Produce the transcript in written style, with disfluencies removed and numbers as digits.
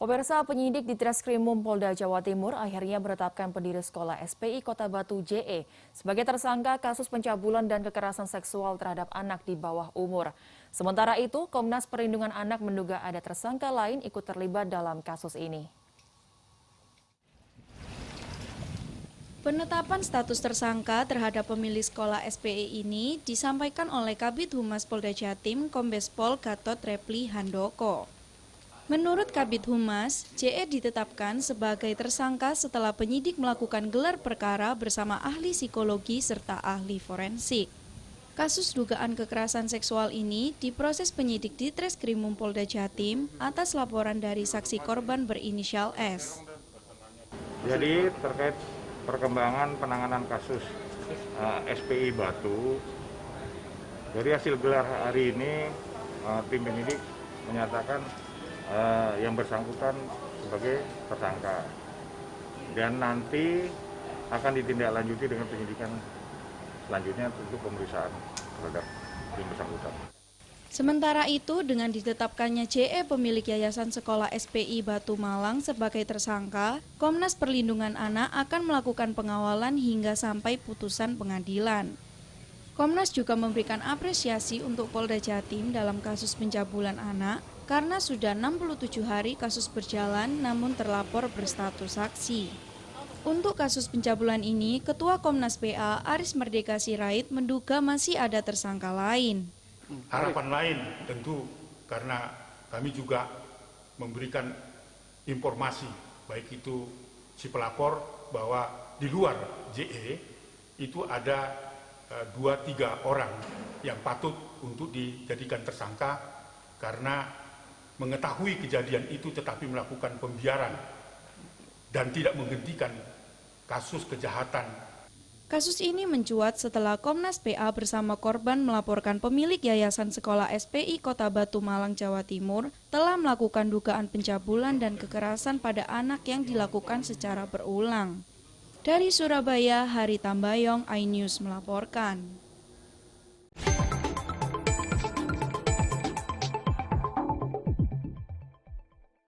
Pemirsa, penyidik di Treskrimum Polda Jawa Timur akhirnya menetapkan pendiri sekolah SPI Kota Batu JE sebagai tersangka kasus pencabulan dan kekerasan seksual terhadap anak di bawah umur. Sementara itu, Komnas Perlindungan Anak menduga ada tersangka lain ikut terlibat dalam kasus ini. Penetapan status tersangka terhadap pemilik sekolah SPI ini disampaikan oleh Kabid Humas Polda Jatim Kombes Pol Gatot Repli Handoko. Menurut Kabid Humas, JE ditetapkan sebagai tersangka setelah penyidik melakukan gelar perkara bersama ahli psikologi serta ahli forensik. Kasus dugaan kekerasan seksual ini diproses penyidik di Treskrimum Polda Jatim atas laporan dari saksi korban berinisial S. Jadi terkait perkembangan penanganan kasus SPI Batu, dari hasil gelar hari ini tim penyidik menyatakan yang bersangkutan sebagai tersangka dan nanti akan ditindaklanjuti dengan penyidikan selanjutnya untuk pemeriksaan terhadap tim bersangkutan. Sementara itu, dengan ditetapkannya JE pemilik Yayasan Sekolah SPI Batu Malang sebagai tersangka, Komnas Perlindungan Anak akan melakukan pengawalan hingga sampai putusan pengadilan. Komnas juga memberikan apresiasi untuk Polda Jatim dalam kasus pencabulan anak karena sudah 67 hari kasus berjalan namun terlapor berstatus saksi. Untuk kasus pencabulan ini, Ketua Komnas PA Aris Merdeka Sirait menduga masih ada tersangka lain. Harapan lain tentu karena kami juga memberikan informasi baik itu si pelapor bahwa di luar JE itu ada 2-3 orang yang patut untuk dijadikan tersangka karena mengetahui kejadian itu tetapi melakukan pembiaran dan tidak menghentikan kasus kejahatan. Kasus ini mencuat setelah Komnas PA bersama korban melaporkan pemilik Yayasan Sekolah SPI Kota Batu Malang, Jawa Timur telah melakukan dugaan pencabulan dan kekerasan pada anak yang dilakukan secara berulang. Dari Surabaya, Hari Tambayong, iNews melaporkan.